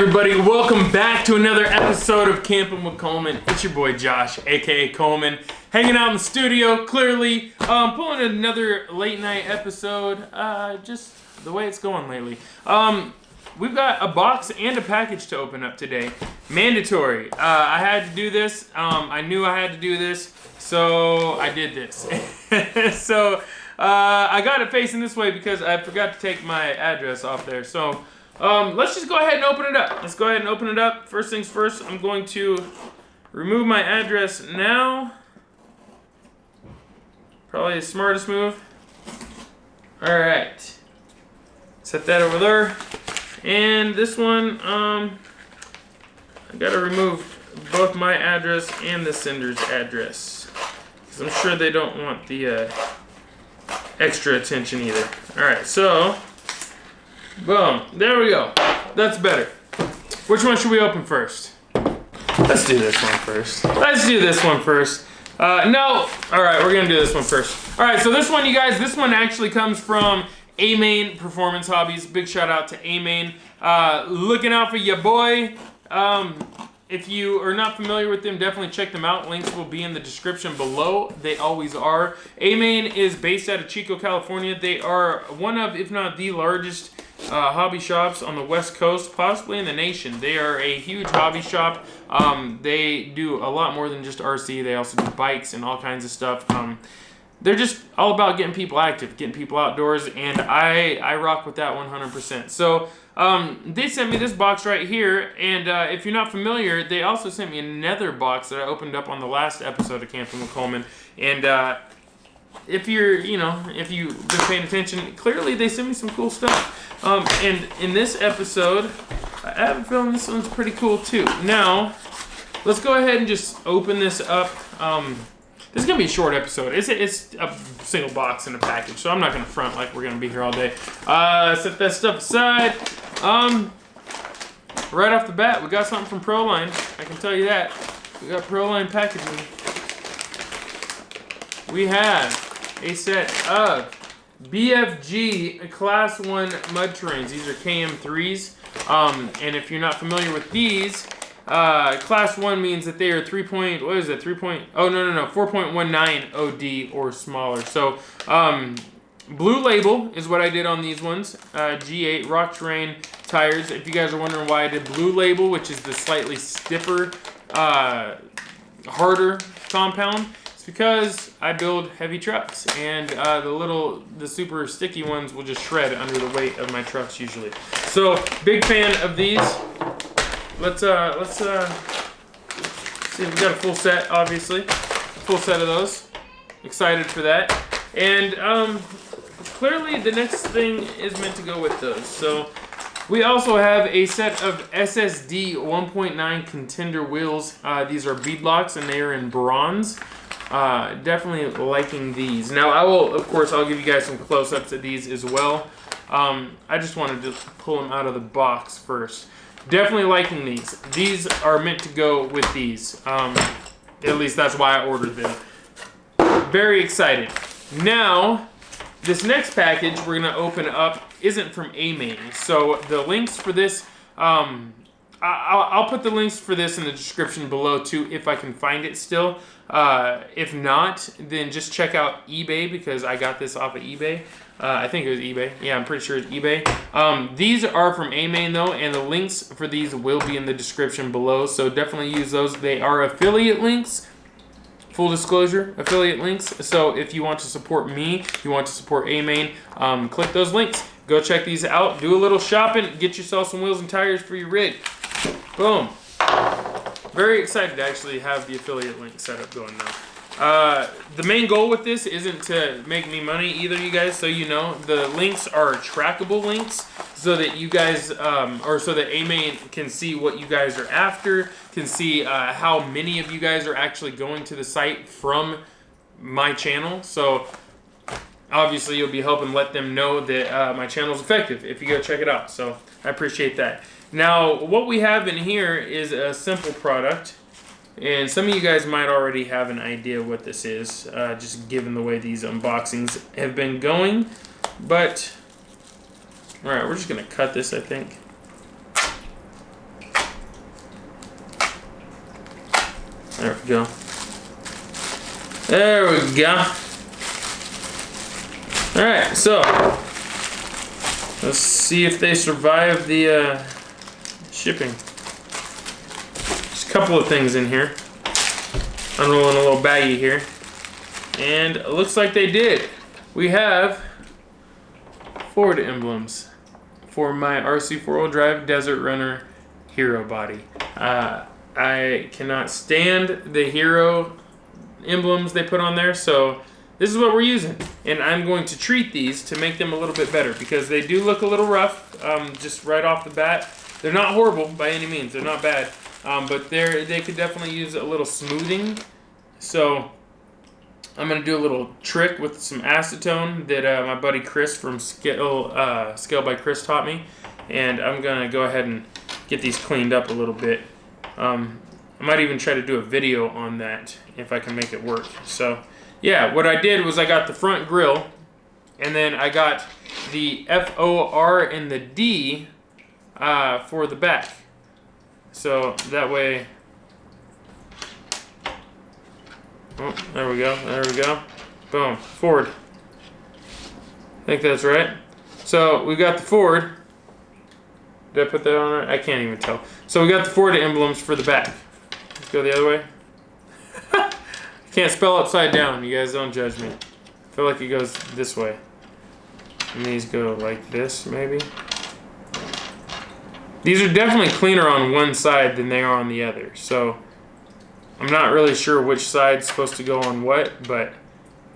everybody? Welcome back to another episode of Camping with Coleman. It's your boy Josh, aka Coleman, hanging out in the studio, clearly, pulling another late night episode, just the way it's going lately. We've got a box and a package to open up today. Mandatory. I had to do this. I knew I had to do this, so I did this. So, I got it facing this way because I forgot to take my address off there, so let's just go ahead and open it up. Let's go ahead and open it up. First things first, I'm going to remove my address now. Probably the smartest move. Alright. Set that over there. And this one, I gotta remove both my address and the sender's address, because I'm sure they don't want the extra attention either. Alright, so boom. There we go. That's better. Which one should we open first? Let's do this one first. Let's do this one first. No. Alright, we're gonna do this one first. Alright, so this one, you guys, this one actually comes from AMain Performance Hobbies. Big shout out to AMain. Looking out for your boy. If you are not familiar with them, definitely check them out. Links will be in the description below. They always are. AMain is based out of Chico, California. They are one of, if not the largest, hobby shops on the West Coast, possibly in the nation. They are a huge hobby shop. They do a lot more than just RC. They also do bikes and all kinds of stuff. They're just all about getting people active, getting people outdoors, and I rock with that 100%. So they sent me this box right here, and if you're not familiar, they also sent me another box that I opened up on the last episode of Camping with Coleman. And if you've been paying attention, clearly they sent me some cool stuff. And in this episode, I have a feeling this one's pretty cool too. Now, let's go ahead and just open this up. This is going to be a short episode. It's a single box in a package, so I'm not going to front like we're going to be here all day. Set that stuff aside. Right off the bat, we got something from Proline. I can tell you that. We got Proline packaging. We have a set of BFG Class 1 mud terrains. These are KM3s. And if you're not familiar with these, Class 1 means that they are 4.19 OD or smaller. So, Blue Label is what I did on these ones. G8 Rock Terrain tires. If you guys are wondering why I did Blue Label, which is the slightly stiffer, harder compound, it's because I build heavy trucks, and the super sticky ones will just shred under the weight of my trucks usually. So, big fan of these. Let's see, we got a full set, obviously. A full set of those. Excited for that. And clearly the next thing is meant to go with those. So we also have a set of SSD 1.9 contender wheels. These are beadlocks and they are in bronze. Definitely liking these. Now I'll give you guys some close-ups of these as well. I just wanted to pull them out of the box first. Definitely liking these. These are meant to go with these. At least that's why I ordered them. Very excited. Now, this next package we're going to open up isn't from AMain. So the links for this, I'll put the links for this in the description below too if I can find it still. If not, then just check out eBay because I got this off of eBay. I think it was eBay. Yeah, I'm pretty sure it's eBay. These are from AMain though, and the links for these will be in the description below, so definitely use those. They are affiliate links. Full disclosure, affiliate links. So if you want to support me, you want to support AMain, click those links. Go check these out. Do a little shopping. Get yourself some wheels and tires for your rig. Boom. Very excited to actually have the affiliate link setup going now. The main goal with this isn't to make me money either, you guys, so you know. The links are trackable links so that you guys, or so that AMain can see what you guys are after, can see how many of you guys are actually going to the site from my channel. So obviously you'll be helping let them know that my channel is effective if you go check it out. So I appreciate that. Now, what we have in here is a simple product. And some of you guys might already have an idea what this is, just given the way these unboxings have been going. But, alright, we're just going to cut this, I think. There we go. There we go. Alright, so let's see if they survive the shipping. Just a couple of things in here. Unrolling a little baggie here. And it looks like they did. We have Ford emblems for my RC4WD Desert Runner Hero body. I cannot stand the Hero emblems they put on there, so this is what we're using. And I'm going to treat these to make them a little bit better because they do look a little rough, just right off the bat. They're not horrible by any means, they're not bad, but they could definitely use a little smoothing. So I'm gonna do a little trick with some acetone that my buddy Chris from Scale by Chris taught me, and I'm gonna go ahead and get these cleaned up a little bit. I might even try to do a video on that if I can make it work. So yeah, what I did was I got the front grille, and then I got the FOR and the D for the back. So that way, oh, there we go, there we go. Boom, Ford. I think that's right. So we got the Ford. Did I put that on there? I can't even tell. So we got the Ford emblems for the back. Let's go the other way. Can't spell upside down. You guys don't judge me. I feel like it goes this way. And these go like this, maybe. These are definitely cleaner on one side than they are on the other. So I'm not really sure which side's supposed to go on what, but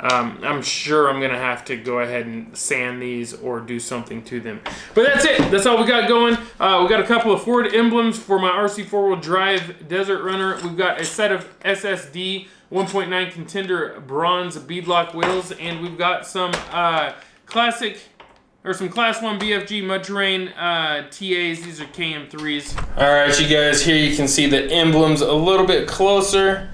I'm sure I'm gonna have to go ahead and sand these or do something to them. But that's it. That's all we got going. We got a couple of Ford emblems for my RC4WD Desert Runner. We've got a set of SSD 1.9 Contender bronze beadlock wheels, and we've got some classic or some Class 1 BFG mud terrain TAs. These are KM3s. All right, you guys. Here you can see the emblems a little bit closer.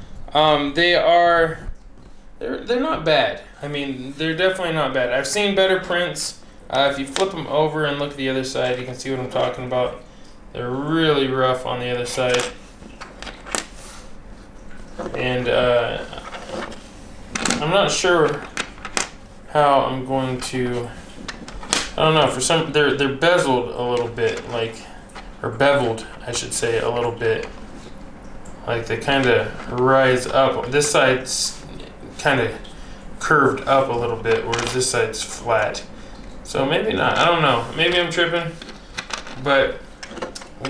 They're not bad. I mean, they're definitely not bad. I've seen better prints. If you flip them over and look at the other side, you can see what I'm talking about. They're really rough on the other side. And I'm not sure how I'm going to, I don't know, for some, they're bezeled a little bit, like, or beveled, I should say, a little bit. Like they kind of rise up. This side's kind of curved up a little bit, whereas this side's flat. So maybe not, I don't know, maybe I'm tripping, but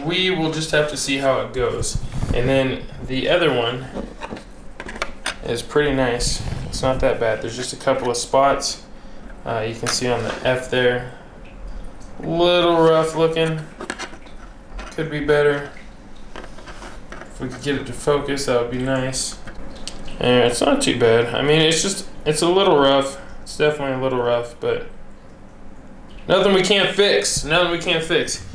we will just have to see how it goes. And then the other one is pretty nice. It's not that bad. There's just a couple of spots. You can see on the F there. Little rough looking. Could be better. If we could get it to focus, that would be nice. And it's not too bad. I mean, it's a little rough. It's definitely a little rough, but nothing we can't fix. Nothing we can't fix.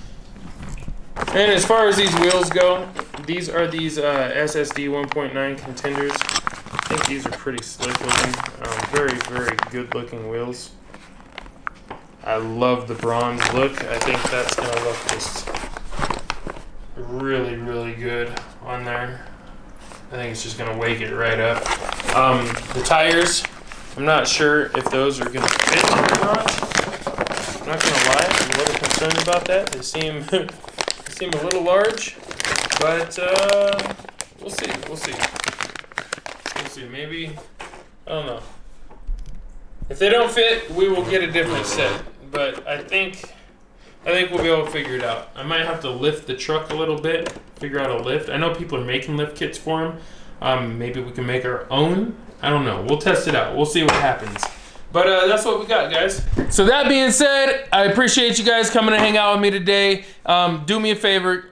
And as far as these wheels go, these are these SSD 1.9 Contenders. I think these are pretty slick looking. Very, very good looking wheels. I love the bronze look. I think that's going to look just really, really good on there. I think it's just going to wake it right up. The tires, I'm not sure if those are going to fit or not. I'm not going to lie, I'm a little concerned about that. They seem a little large, but we'll see. We'll see. We'll see. Maybe, I don't know. If they don't fit, we will get a different set. But I think we'll be able to figure it out. I might have to lift the truck a little bit, figure out a lift. I know people are making lift kits for them. Maybe we can make our own. I don't know. We'll test it out. We'll see what happens. But that's what we got, guys. So that being said, I appreciate you guys coming to hang out with me today. Do me a favor.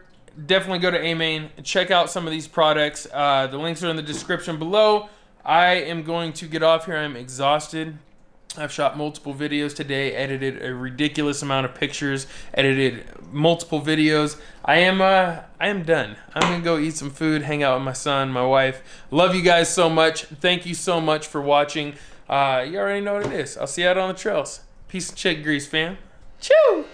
Definitely go to AMain and check out some of these products. The links are in the description below. I am going to get off here. I'm exhausted. I've shot multiple videos today, edited a ridiculous amount of pictures, edited multiple videos. I am done. I'm gonna go eat some food, hang out with my son, my wife. Love you guys so much. Thank you so much for watching. You already know what it is. I'll see you out on the trails. Peace and chick grease, fam. Chew!